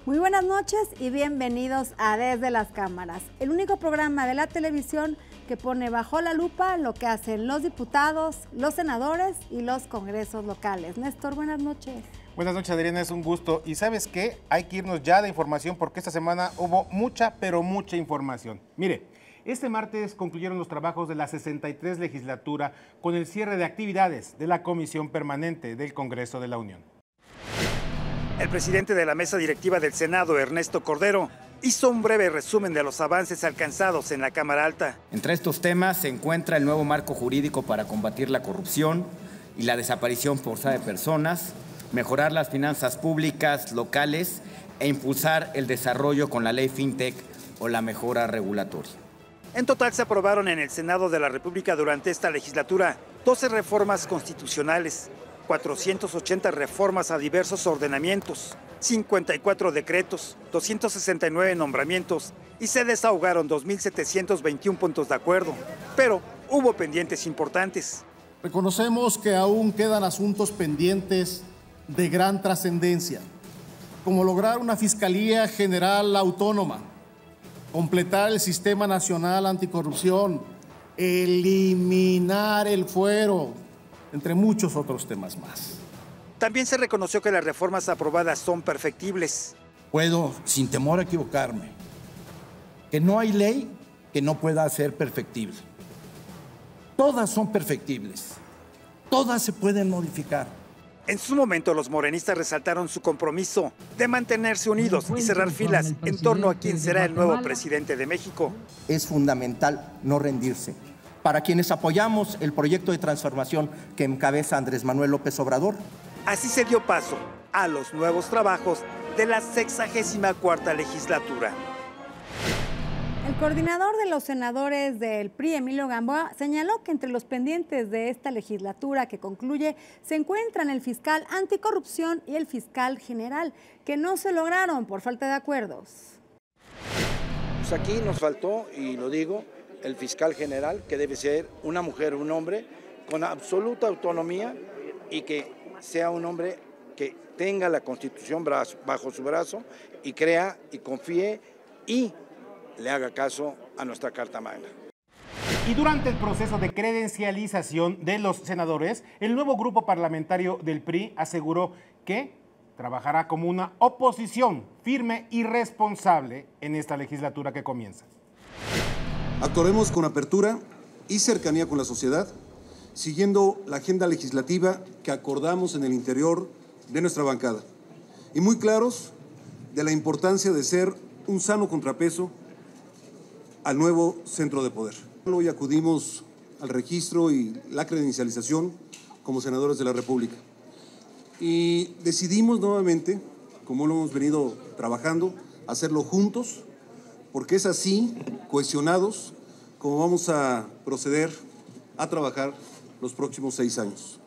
Muy buenas noches y bienvenidos a Desde las Cámaras, el único programa de la televisión que pone bajo la lupa lo que hacen los diputados, los senadores y los congresos locales. Néstor, buenas noches. Buenas noches, Adriana, es un gusto. Y ¿sabes qué? Hay que irnos ya de información porque esta semana hubo mucha, pero mucha información. Mire, este martes concluyeron los trabajos de la 63 legislatura con el cierre de actividades de la Comisión Permanente del Congreso de la Unión. El presidente de la mesa directiva del Senado, Ernesto Cordero, hizo un breve resumen de los avances alcanzados en la Cámara Alta. Entre estos temas se encuentra el nuevo marco jurídico para combatir la corrupción y la desaparición forzada de personas, mejorar las finanzas públicas locales e impulsar el desarrollo con la ley FinTech o la mejora regulatoria. En total se aprobaron en el Senado de la República durante esta legislatura 12 reformas constitucionales, 480 reformas a diversos ordenamientos, 54 decretos, 269 nombramientos y se desahogaron 2.721 puntos de acuerdo. Pero hubo pendientes importantes. Reconocemos que aún quedan asuntos pendientes de gran trascendencia, como lograr una Fiscalía General autónoma, completar el Sistema Nacional Anticorrupción, eliminar el fuero, entre muchos otros temas más. También se reconoció que las reformas aprobadas son perfectibles. Puedo, sin temor a equivocarme, que no hay ley que no pueda ser perfectible. Todas son perfectibles, todas se pueden modificar. En su momento, los morenistas resaltaron su compromiso de mantenerse unidos y cerrar filas en torno a quién será el nuevo presidente de México. Es fundamental no rendirse. Para quienes apoyamos el proyecto de transformación que encabeza Andrés Manuel López Obrador. Así se dio paso a los nuevos trabajos de la 64ª legislatura. El coordinador de los senadores del PRI, Emilio Gamboa, señaló que entre los pendientes de esta legislatura que concluye se encuentran el fiscal anticorrupción y el fiscal general, que no se lograron por falta de acuerdos. Pues aquí nos faltó, y lo digo, el fiscal general, que debe ser una mujer o un hombre con absoluta autonomía y que sea un hombre que tenga la Constitución bajo su brazo y crea y confíe y le haga caso a nuestra Carta Magna. Y durante el proceso de credencialización de los senadores, el nuevo grupo parlamentario del PRI aseguró que trabajará como una oposición firme y responsable en esta legislatura que comienza. Actuaremos con apertura y cercanía con la sociedad, siguiendo la agenda legislativa que acordamos en el interior de nuestra bancada, y muy claros de la importancia de ser un sano contrapeso al nuevo centro de poder. Hoy acudimos al registro y la credencialización como senadores de la República y decidimos nuevamente, como lo hemos venido trabajando, hacerlo juntos, porque es así, cohesionados, como vamos a proceder a trabajar los próximos 6 años.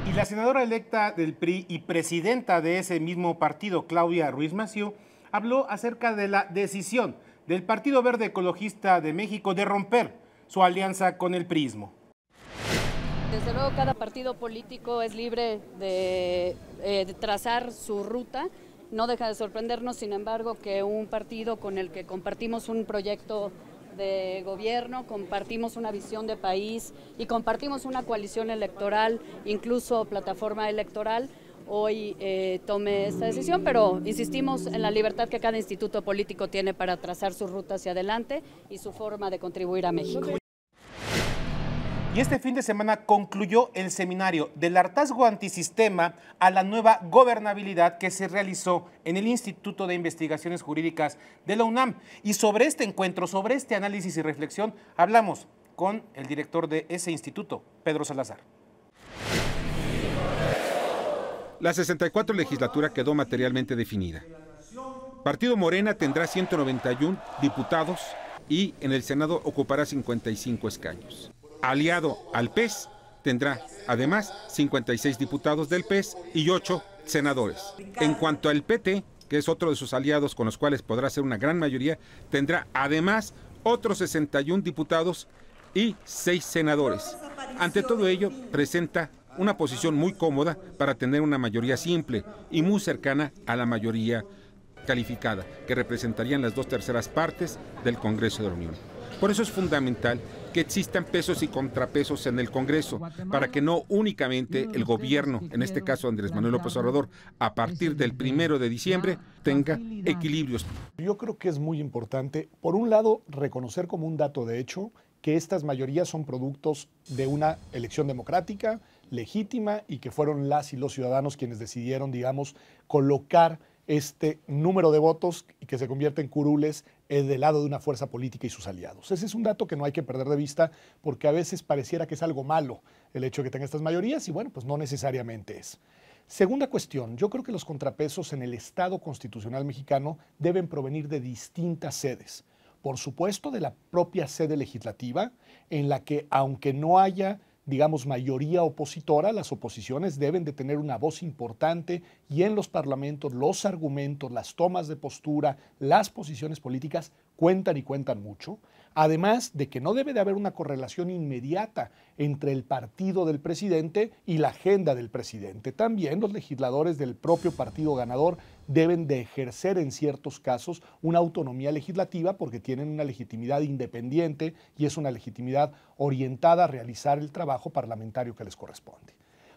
Y la senadora electa del PRI y presidenta de ese mismo partido, Claudia Ruiz Massieu, habló acerca de la decisión del Partido Verde Ecologista de México de romper su alianza con el priismo. Desde luego, cada partido político es libre de trazar su ruta. No deja de sorprendernos, sin embargo, que un partido con el que compartimos un proyecto de gobierno, compartimos una visión de país y compartimos una coalición electoral, incluso plataforma electoral, hoy tome esta decisión, pero insistimos en la libertad que cada instituto político tiene para trazar su ruta hacia adelante y su forma de contribuir a México. Y este fin de semana concluyó el seminario del hartazgo antisistema a la nueva gobernabilidad que se realizó en el Instituto de Investigaciones Jurídicas de la UNAM. Y sobre este encuentro, sobre este análisis y reflexión, hablamos con el director de ese instituto, Pedro Salazar. La 64 legislatura quedó materialmente definida. Partido Morena tendrá 191 diputados y en el Senado ocupará 55 escaños. Aliado al PES, tendrá además 56 diputados del PES y 8 senadores. En cuanto al PT, que es otro de sus aliados con los cuales podrá ser una gran mayoría, tendrá además otros 61 diputados y 6 senadores. Ante todo ello, presenta una posición muy cómoda para tener una mayoría simple y muy cercana a la mayoría calificada, que representarían las 2/3 partes del Congreso de la Unión. Por eso es fundamental que existan pesos y contrapesos en el Congreso, para que no únicamente el gobierno, en este caso Andrés Manuel López Obrador, a partir del 1 de diciembre, tenga equilibrios. Yo creo que es muy importante, por un lado, reconocer como un dato de hecho que estas mayorías son productos de una elección democrática, legítima, y que fueron las y los ciudadanos quienes decidieron, digamos, colocar este número de votos y que se convierte en curules del lado de una fuerza política y sus aliados. Ese es un dato que no hay que perder de vista, porque a veces pareciera que es algo malo el hecho de que tenga estas mayorías, y bueno, pues no necesariamente es. Segunda cuestión, yo creo que los contrapesos en el Estado constitucional mexicano deben provenir de distintas sedes. Por supuesto, de la propia sede legislativa, en la que, aunque no haya, digamos, mayoría opositora, las oposiciones deben de tener una voz importante, y en los parlamentos los argumentos, las tomas de postura, las posiciones políticas cuentan y cuentan mucho. Además de que no debe de haber una correlación inmediata entre el partido del presidente y la agenda del presidente. También los legisladores del propio partido ganador deben de ejercer en ciertos casos una autonomía legislativa, porque tienen una legitimidad independiente y es una legitimidad orientada a realizar el trabajo parlamentario que les corresponde.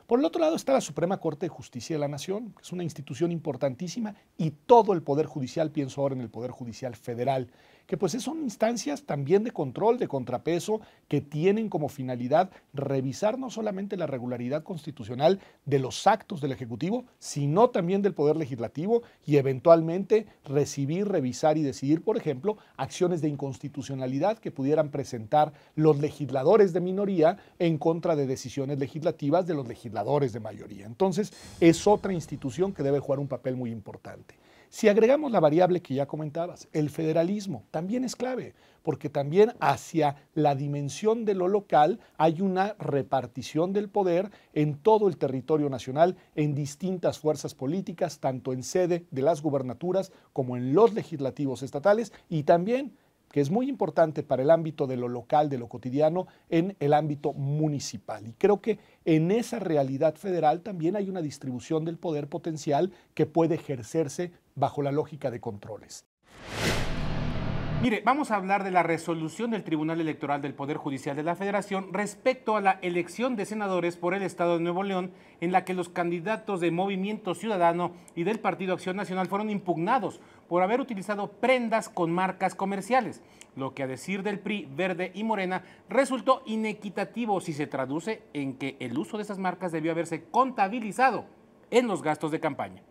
Por el otro lado está la Suprema Corte de Justicia de la Nación, que es una institución importantísima, y todo el Poder Judicial, pienso ahora en el Poder Judicial Federal, que pues son instancias también de control, de contrapeso, que tienen como finalidad revisar no solamente la regularidad constitucional de los actos del Ejecutivo, sino también del Poder Legislativo, y eventualmente recibir, revisar y decidir, por ejemplo, acciones de inconstitucionalidad que pudieran presentar los legisladores de minoría en contra de decisiones legislativas de los legisladores de mayoría. Entonces, es otra institución que debe jugar un papel muy importante. Si agregamos la variable que ya comentabas, el federalismo también es clave, porque también hacia la dimensión de lo local hay una repartición del poder en todo el territorio nacional, en distintas fuerzas políticas, tanto en sede de las gubernaturas como en los legislativos estatales, y también, que es muy importante para el ámbito de lo local, de lo cotidiano, en el ámbito municipal. Y creo que en esa realidad federal también hay una distribución del poder potencial que puede ejercerse bajo la lógica de controles. Mire, vamos a hablar de la resolución del Tribunal Electoral del Poder Judicial de la Federación respecto a la elección de senadores por el Estado de Nuevo León, en la que los candidatos de Movimiento Ciudadano y del Partido Acción Nacional fueron impugnados por haber utilizado prendas con marcas comerciales, lo que a decir del PRI, Verde y Morena resultó inequitativo si se traduce en que el uso de esas marcas debió haberse contabilizado en los gastos de campaña.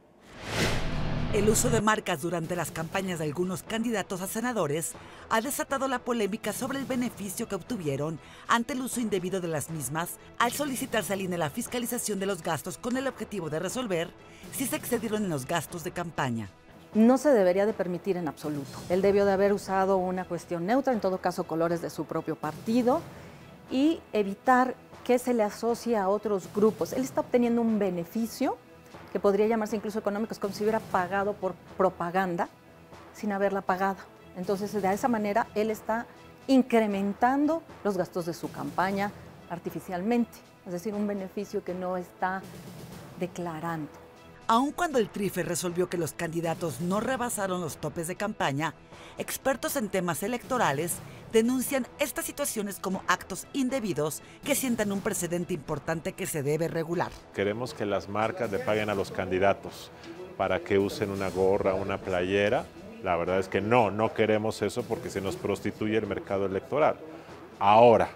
El uso de marcas durante las campañas de algunos candidatos a senadores ha desatado la polémica sobre el beneficio que obtuvieron ante el uso indebido de las mismas al solicitarse al INE la fiscalización de los gastos con el objetivo de resolver si se excedieron en los gastos de campaña. No se debería de permitir en absoluto. Él debió de haber usado una cuestión neutra, en todo caso colores de su propio partido, y evitar que se le asocie a otros grupos. Él está obteniendo un beneficio que podría llamarse incluso económicos, como si hubiera pagado por propaganda sin haberla pagado. Entonces, de esa manera, él está incrementando los gastos de su campaña artificialmente, es decir, un beneficio que no está declarando. Aun cuando el TRIFE resolvió que los candidatos no rebasaron los topes de campaña, expertos en temas electorales denuncian estas situaciones como actos indebidos que sientan un precedente importante que se debe regular. Queremos que las marcas le paguen a los candidatos para que usen una gorra, una playera. La verdad es que no queremos eso, porque se nos prostituye el mercado electoral. Ahora,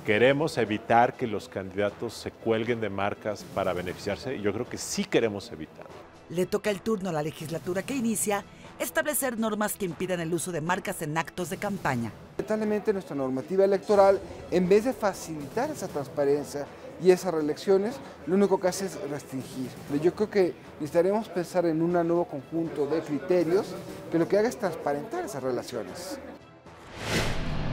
queremos evitar que los candidatos se cuelguen de marcas para beneficiarse, y yo creo que sí queremos evitarlo. Le toca el turno a la legislatura que inicia establecer normas que impidan el uso de marcas en actos de campaña. Lamentablemente nuestra normativa electoral, en vez de facilitar esa transparencia y esas reelecciones, lo único que hace es restringir. Yo creo que necesitaremos pensar en un nuevo conjunto de criterios que lo que haga es transparentar esas relaciones.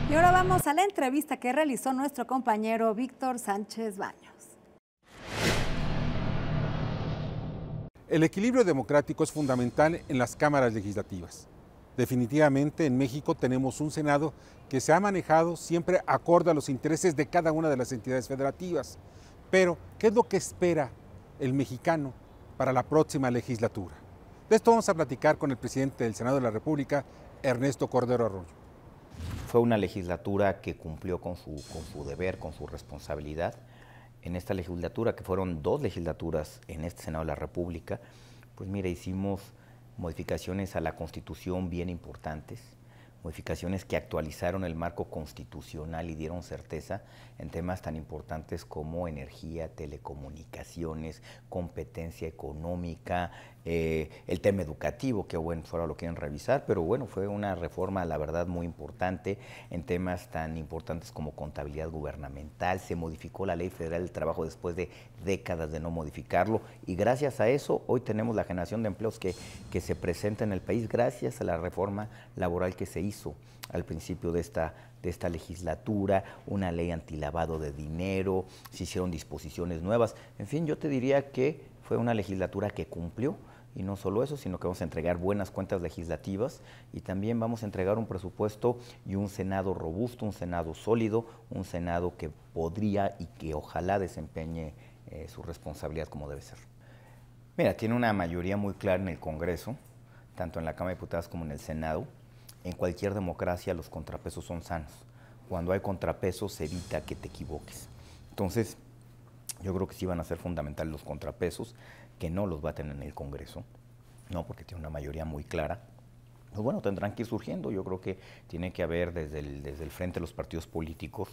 Y ahora vamos a la entrevista que realizó nuestro compañero Víctor Sánchez Baños. El equilibrio democrático es fundamental en las cámaras legislativas. Definitivamente en México tenemos un Senado que se ha manejado siempre acorde a los intereses de cada una de las entidades federativas. Pero, ¿qué es lo que espera el mexicano para la próxima legislatura? De esto vamos a platicar con el presidente del Senado de la República, Ernesto Cordero Arroyo. Fue una legislatura que cumplió con su deber, con su responsabilidad. En esta legislatura, que fueron 2 legislaturas en este Senado de la República, pues mira, hicimos modificaciones a la Constitución bien importantes, modificaciones que actualizaron el marco constitucional y dieron certeza en temas tan importantes como energía, telecomunicaciones, competencia económica, el tema educativo, que bueno, ahora lo quieren revisar, pero bueno, fue una reforma, la verdad, muy importante en temas tan importantes como contabilidad gubernamental. Se modificó la Ley Federal del Trabajo después de décadas de no modificarlo, y gracias a eso hoy tenemos la generación de empleos que se presenta en el país gracias a la reforma laboral que se hizo al principio de esta legislatura, una ley antilavado de dinero, se hicieron disposiciones nuevas. En fin, yo te diría que fue una legislatura que cumplió, y no solo eso, sino que vamos a entregar buenas cuentas legislativas y también vamos a entregar un presupuesto y un Senado robusto, un Senado sólido, un Senado que podría y que ojalá desempeñe su responsabilidad como debe ser. Mira, tiene una mayoría muy clara en el Congreso, tanto en la Cámara de Diputados como en el Senado. En cualquier democracia los contrapesos son sanos. Cuando hay contrapesos se evita que te equivoques. Entonces, yo creo que sí van a ser fundamentales los contrapesos, que no los va a tener en el Congreso, no, porque tiene una mayoría muy clara. Pues bueno, tendrán que ir surgiendo. Yo creo que tiene que haber desde el frente de los partidos políticos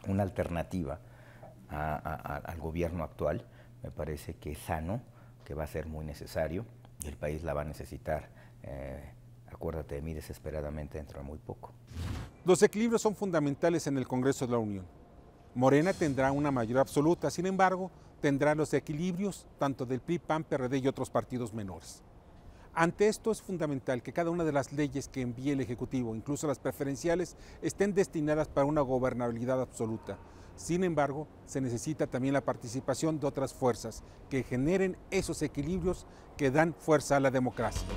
una alternativa al gobierno actual. Me parece que es sano, que va a ser muy necesario, y el país la va a necesitar. Acuérdate de mí desesperadamente dentro de muy poco. Los equilibrios son fundamentales en el Congreso de la Unión. Morena tendrá una mayoría absoluta, sin embargo, tendrá los equilibrios tanto del PRI, PAN, PRD y otros partidos menores. Ante esto es fundamental que cada una de las leyes que envíe el Ejecutivo, incluso las preferenciales, estén destinadas para una gobernabilidad absoluta. Sin embargo, se necesita también la participación de otras fuerzas que generen esos equilibrios que dan fuerza a la democracia.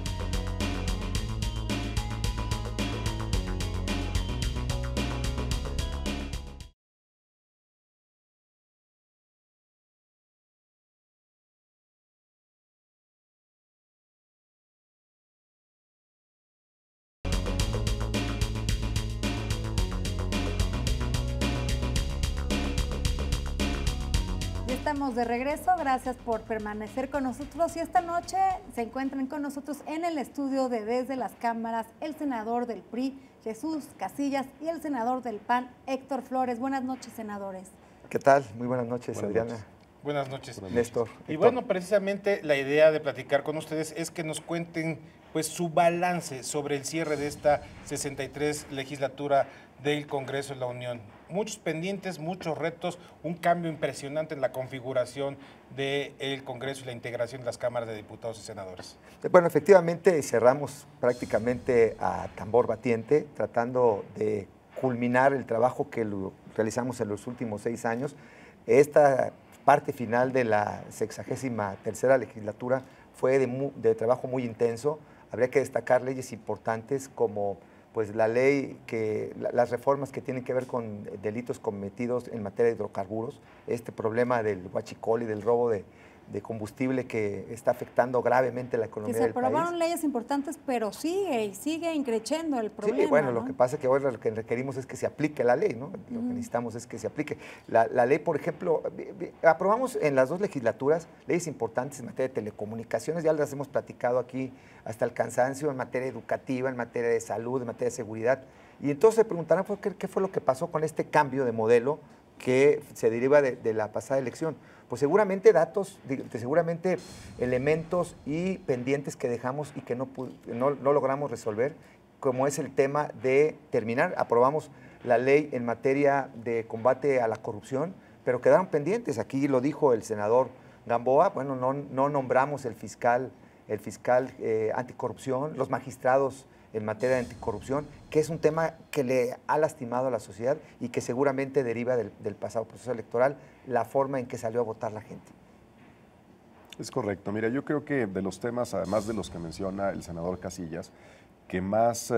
Estamos de regreso, gracias por permanecer con nosotros, y esta noche se encuentran con nosotros en el estudio de Desde las Cámaras el senador del PRI, Jesús Casillas, y el senador del PAN, Héctor Flores. Buenas noches, senadores. ¿Qué tal? Muy buenas noches, Adriana. Buenas noches. Néstor. Y bueno, precisamente la idea de platicar con ustedes es que nos cuenten pues su balance sobre el cierre de esta 63 legislatura del Congreso de la Unión. Muchos pendientes, muchos retos, un cambio impresionante en la configuración del Congreso y la integración de las cámaras de diputados y senadores. Bueno, efectivamente cerramos prácticamente a tambor batiente, tratando de culminar el trabajo que realizamos en los últimos 6 años. Esta parte final de la 63ª legislatura fue de trabajo muy intenso. Habría que destacar leyes importantes como pues la ley, las reformas que tienen que ver con delitos cometidos en materia de hidrocarburos, este problema del huachicol y del robo de combustible que está afectando gravemente la economía del país. Se aprobaron leyes importantes, pero sigue increciendo el problema. Sí, bueno, ¿no? Lo que pasa es que ahora lo que requerimos es que se aplique la ley, ¿no? Lo que necesitamos es que se aplique. La ley, por ejemplo, aprobamos en las 2 legislaturas leyes importantes en materia de telecomunicaciones, ya las hemos platicado aquí hasta el cansancio, en materia educativa, en materia de salud, en materia de seguridad. Y entonces se preguntarán qué fue lo que pasó con este cambio de modelo que se deriva de la pasada elección. Pues seguramente seguramente elementos y pendientes que dejamos y que no logramos resolver, como es el tema de terminar. Aprobamos la ley en materia de combate a la corrupción, pero quedaron pendientes. Aquí lo dijo el senador Gamboa, bueno, no nombramos el fiscal anticorrupción, los magistrados en materia de anticorrupción, que es un tema que le ha lastimado a la sociedad y que seguramente deriva del pasado proceso electoral, la forma en que salió a votar la gente. Es correcto. Mira, yo creo que de los temas, además de los que menciona el senador Casillas, que más,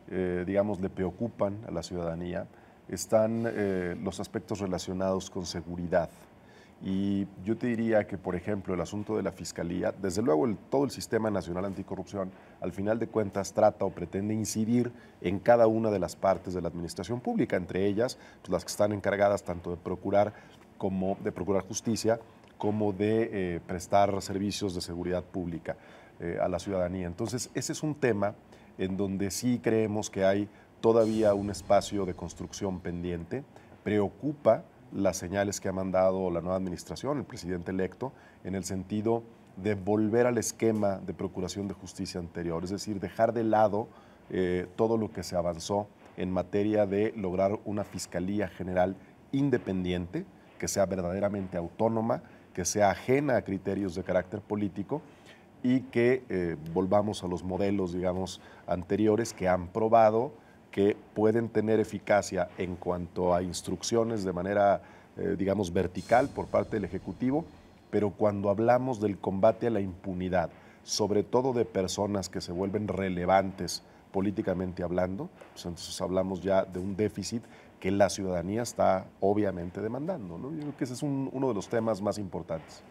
digamos, le preocupan a la ciudadanía, están los aspectos relacionados con seguridad. Y yo te diría que, por ejemplo, el asunto de la Fiscalía, desde luego todo el Sistema Nacional Anticorrupción, al final de cuentas trata o pretende incidir en cada una de las partes de la administración pública, entre ellas pues, las que están encargadas tanto de procurar justicia, como de prestar servicios de seguridad pública a la ciudadanía. Entonces, ese es un tema en donde sí creemos que hay todavía un espacio de construcción pendiente. Preocupa las señales que ha mandado la nueva administración, el presidente electo, en el sentido de volver al esquema de procuración de justicia anterior, es decir, dejar de lado todo lo que se avanzó en materia de lograr una Fiscalía General independiente, que sea verdaderamente autónoma, que sea ajena a criterios de carácter político y que volvamos a los modelos, digamos, anteriores que han probado que pueden tener eficacia en cuanto a instrucciones de manera, digamos, vertical por parte del Ejecutivo, pero cuando hablamos del combate a la impunidad, sobre todo de personas que se vuelven relevantes políticamente hablando, pues entonces hablamos ya de un déficit que la ciudadanía está obviamente demandando, ¿no? Yo creo que ese es uno de los temas más importantes.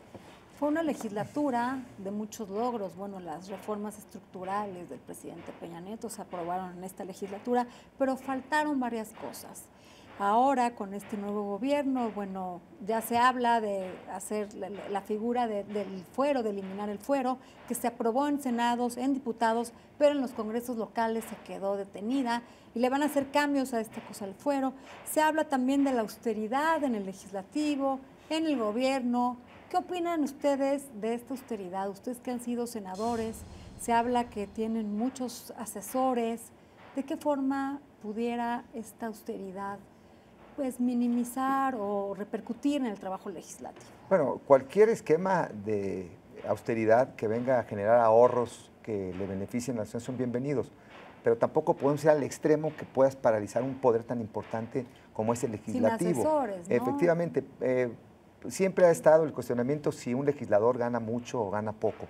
Fue una legislatura de muchos logros. Bueno, las reformas estructurales del presidente Peña Nieto se aprobaron en esta legislatura, pero faltaron varias cosas. Ahora, con este nuevo gobierno, bueno, ya se habla de hacer la figura del fuero, de eliminar el fuero, que se aprobó en senados, en diputados, pero en los congresos locales se quedó detenida y le van a hacer cambios a esta cosa del fuero. Se habla también de la austeridad en el legislativo, en el gobierno. ¿Qué opinan ustedes de esta austeridad? Ustedes que han sido senadores, se habla que tienen muchos asesores. ¿De qué forma pudiera esta austeridad pues minimizar o repercutir en el trabajo legislativo? Bueno, cualquier esquema de austeridad que venga a generar ahorros que le beneficien a la nación son bienvenidos, pero tampoco podemos ir al extremo que puedas paralizar un poder tan importante como es el legislativo. Sin asesores, ¿no? Efectivamente, siempre ha estado el cuestionamiento si un legislador gana mucho o gana poco.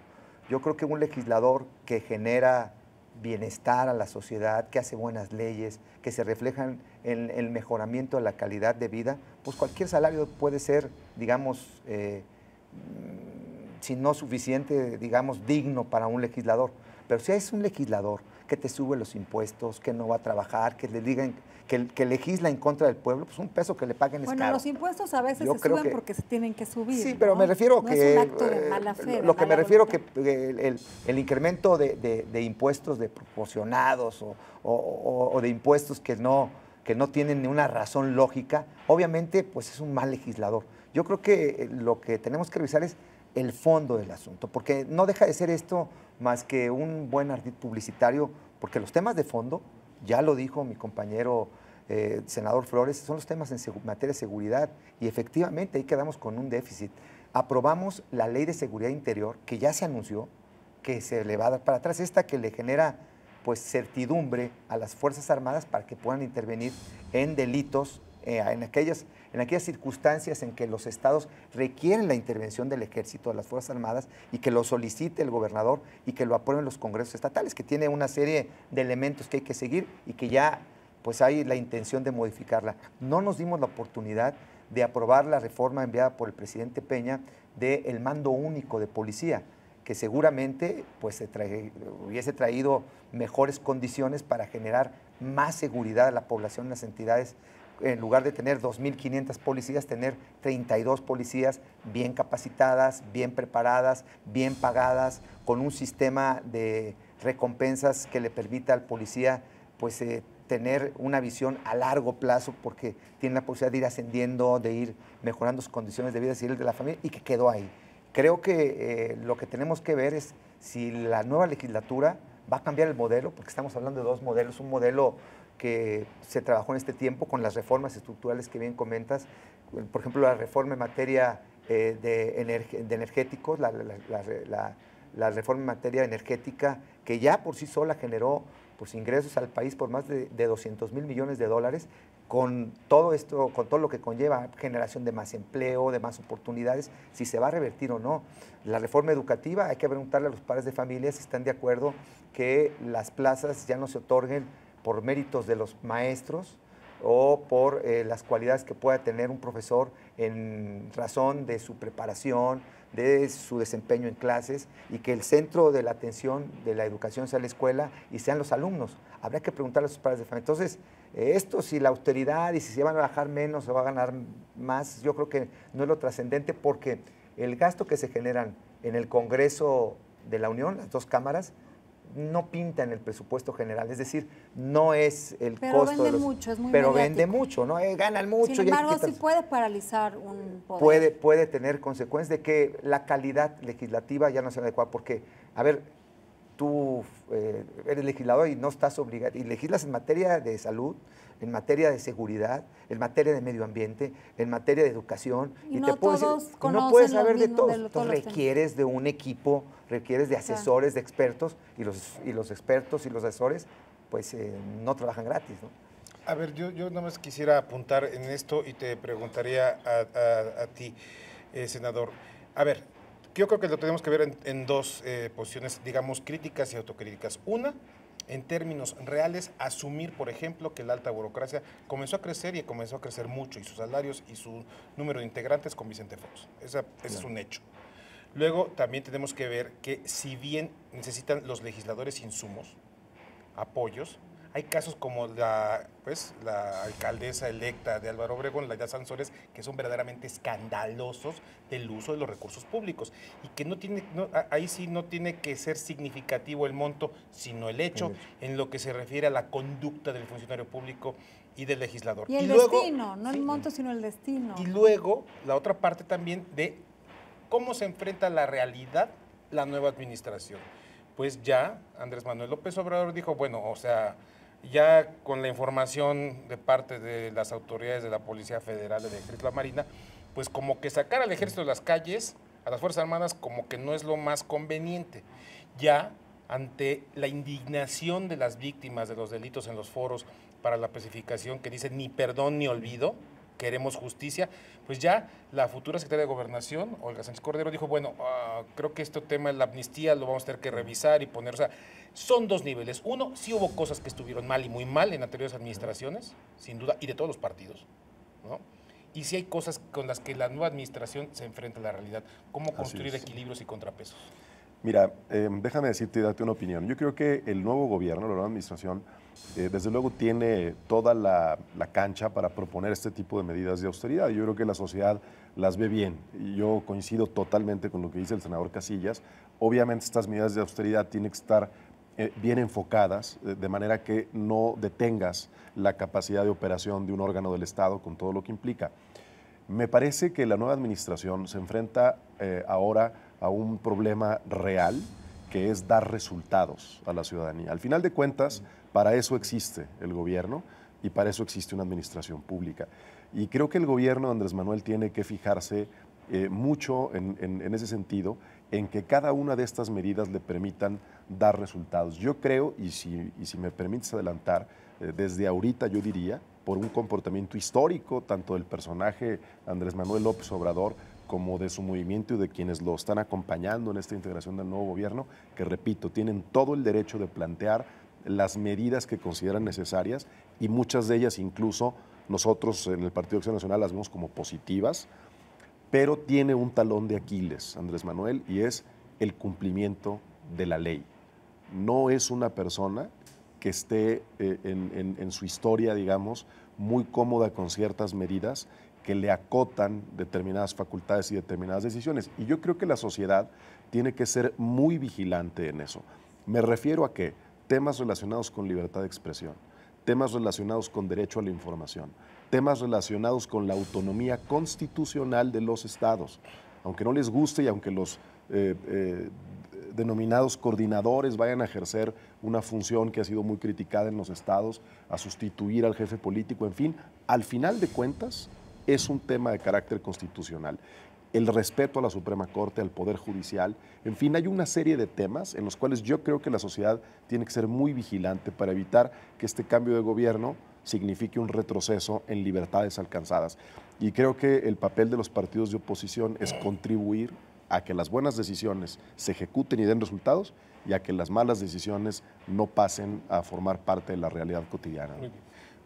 Yo creo que un legislador que genera bienestar a la sociedad, que hace buenas leyes, que se reflejan en el mejoramiento de la calidad de vida, pues cualquier salario puede ser, digamos, si no suficiente, digamos, digno para un legislador. Pero si es un legislador que te sube los impuestos, que no va a trabajar, que le digan que legisla en contra del pueblo, pues un peso que le paguen es caro. Bueno, los impuestos a veces se suben porque se tienen que subir. Sí, pero me refiero no que... es un acto de mala fe. Lo que me refiero que el incremento de impuestos desproporcionados o de impuestos que no tienen una razón lógica, obviamente pues es un mal legislador. Yo creo que lo que tenemos que revisar es el fondo del asunto, porque no deja de ser esto más que un buen ardid publicitario, porque los temas de fondo, ya lo dijo mi compañero senador Flores, son los temas en materia de seguridad y efectivamente ahí quedamos con un déficit. Aprobamos la Ley de Seguridad Interior, que ya se anunció, que se le va a dar para atrás, esta que le genera pues certidumbre a las Fuerzas Armadas para que puedan intervenir en delitos, en aquellas circunstancias en que los estados requieren la intervención del Ejército, de las Fuerzas Armadas, y que lo solicite el gobernador y que lo aprueben los congresos estatales, que tiene una serie de elementos que hay que seguir y que ya pues hay la intención de modificarla. No nos dimos la oportunidad de aprobar la reforma enviada por el presidente Peña del mando único de policía, que seguramente pues hubiese traído mejores condiciones para generar más seguridad a la población en las entidades. En lugar de tener 2.500 policías, tener 32 policías bien capacitadas, bien preparadas, bien pagadas, con un sistema de recompensas que le permita al policía pues, tener una visión a largo plazo, porque tiene la posibilidad de ir ascendiendo, de ir mejorando sus condiciones de vida civil de la familia, y que quedó ahí. Creo que lo que tenemos que ver es si la nueva legislatura va a cambiar el modelo, porque estamos hablando de dos modelos, un modelo que se trabajó en este tiempo con las reformas estructurales que bien comentas, por ejemplo, la reforma en materia de energéticos, la reforma en materia energética, que ya por sí sola generó pues, ingresos al país por más de 200,000 millones de dólares, con todo esto, con todo lo que conlleva generación de más empleo, de más oportunidades, si se va a revertir o no. La reforma educativa, hay que preguntarle a los padres de familia si están de acuerdo que las plazas ya no se otorguen por méritos de los maestros o por las cualidades que pueda tener un profesor en razón de su preparación, de su desempeño en clases, y que el centro de la atención de la educación sea la escuela y sean los alumnos. Habrá que preguntarle a sus padres de familia. Entonces, esto, si la austeridad y si se van a bajar menos o va a ganar más, yo creo que no es lo trascendente, porque el gasto que se generan en el Congreso de la Unión, las dos cámaras, no pinta en el presupuesto general, es decir, no es el costo de los... mucho, es muy pero mediático. vende mucho, ¿no? Ganan mucho. Sin embargo, sí puede paralizar un poder. Puede tener consecuencias de que la calidad legislativa ya no sea adecuada, porque, a ver, tú eres legislador y no estás obligado, y legislas en materia de salud, en materia de seguridad, en materia de medio ambiente, en materia de educación, y no te puedes, todos y no conocen puedes saber de mismo, todo. de todos Entonces los temas. requieres de un equipo, requieres de asesores, de expertos, y los expertos y los asesores pues no trabajan gratis, ¿no? A ver, yo nada más quisiera apuntar en esto y te preguntaría a ti, senador. A ver, yo creo que lo tenemos que ver en dos posiciones, digamos, críticas y autocríticas. Una, en términos reales, asumir, por ejemplo, que la alta burocracia comenzó a crecer y comenzó a crecer mucho, y sus salarios y su número de integrantes con Vicente Fox. Ese es un hecho. Luego, también tenemos que ver que si bien necesitan los legisladores insumos, apoyos, hay casos como la alcaldesa electa de Álvaro Obregón, Laida Sansores, que son verdaderamente escandalosos del uso de los recursos públicos, y que ahí sí no tiene que ser significativo el monto, sino el hecho en lo que se refiere a la conducta del funcionario público y del legislador. Y el luego, destino, no el monto, sino el destino. Y luego, la otra parte también de cómo se enfrenta a la realidad la nueva administración. Pues ya Andrés Manuel López Obrador dijo, bueno, o sea, ya con la información de parte de las autoridades de la Policía Federal, del Ejército, la Marina, pues como que sacar al Ejército de las calles, a las Fuerzas Armadas, como que no es lo más conveniente. Ya ante la indignación de las víctimas de los delitos en los foros para la pacificación, que dicen ni perdón ni olvido, queremos justicia, pues ya la futura secretaria de Gobernación, Olga Sánchez Cordero, dijo, bueno, creo que este tema de la amnistía lo vamos a tener que revisar y poner, o sea, son dos niveles. Uno, sí hubo cosas que estuvieron mal y muy mal en anteriores administraciones, sin duda, y de todos los partidos, ¿no? Y sí hay cosas con las que la nueva administración se enfrenta a la realidad. ¿Cómo construir equilibrios y contrapesos? Mira, déjame decirte y darte una opinión. Yo creo que el nuevo gobierno, la nueva administración, desde luego tiene toda la cancha para proponer este tipo de medidas de austeridad. Yo creo que la sociedad las ve bien. Y yo coincido totalmente con lo que dice el senador Casillas. Obviamente estas medidas de austeridad tienen que estar bien enfocadas, de manera que no detengas la capacidad de operación de un órgano del Estado con todo lo que implica. Me parece que la nueva administración se enfrenta ahora a un problema real, que es dar resultados a la ciudadanía. Al final de cuentas, para eso existe el gobierno y para eso existe una administración pública. Y creo que el gobierno de Andrés Manuel tiene que fijarse mucho en ese sentido, en que cada una de estas medidas le permitan dar resultados. Yo creo, y si me permites adelantar, desde ahorita yo diría, por un comportamiento histórico, tanto del personaje Andrés Manuel López Obrador, como de su movimiento y de quienes lo están acompañando en esta integración del nuevo gobierno, que repito, tienen todo el derecho de plantear las medidas que consideran necesarias, y muchas de ellas incluso nosotros en el Partido Acción Nacional las vemos como positivas, pero tiene un talón de Aquiles, Andrés Manuel, y es el cumplimiento de la ley. No es una persona que esté en su historia, digamos, muy cómoda con ciertas medidas que le acotan determinadas facultades y determinadas decisiones. Y yo creo que la sociedad tiene que ser muy vigilante en eso. Me refiero a que temas relacionados con libertad de expresión, temas relacionados con derecho a la información, temas relacionados con la autonomía constitucional de los estados, aunque no les guste y aunque los denominados coordinadores vayan a ejercer una función que ha sido muy criticada en los estados, a sustituir al jefe político, en fin, al final de cuentas es un tema de carácter constitucional. El respeto a la Suprema Corte, al Poder Judicial, en fin, hay una serie de temas en los cuales yo creo que la sociedad tiene que ser muy vigilante para evitar que este cambio de gobierno signifique un retroceso en libertades alcanzadas. Y creo que el papel de los partidos de oposición es contribuir a que las buenas decisiones se ejecuten y den resultados, y a que las malas decisiones no pasen a formar parte de la realidad cotidiana.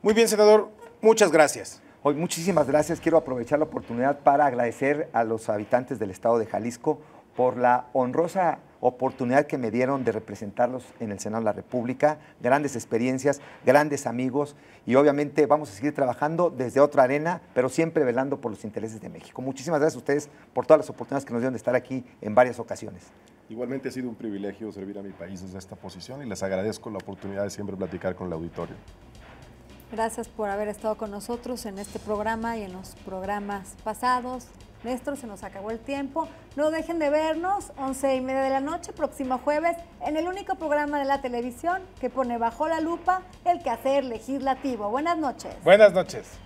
Muy bien, senador. muchas gracias. Hoy, muchísimas gracias. Quiero aprovechar la oportunidad para agradecer a los habitantes del estado de Jalisco por la honrosa oportunidad que me dieron de representarlos en el Senado de la República. Grandes experiencias, grandes amigos y obviamente vamos a seguir trabajando desde otra arena, pero siempre velando por los intereses de México. Muchísimas gracias a ustedes por todas las oportunidades que nos dieron de estar aquí en varias ocasiones. Igualmente ha sido un privilegio servir a mi país desde esta posición y les agradezco la oportunidad de siempre platicar con el auditorio. Gracias por haber estado con nosotros en este programa y en los programas pasados. Néstor, se nos acabó el tiempo. No dejen de vernos, 11:30 de la noche, próximo jueves, en el único programa de la televisión que pone bajo la lupa el quehacer legislativo. Buenas noches. Buenas noches.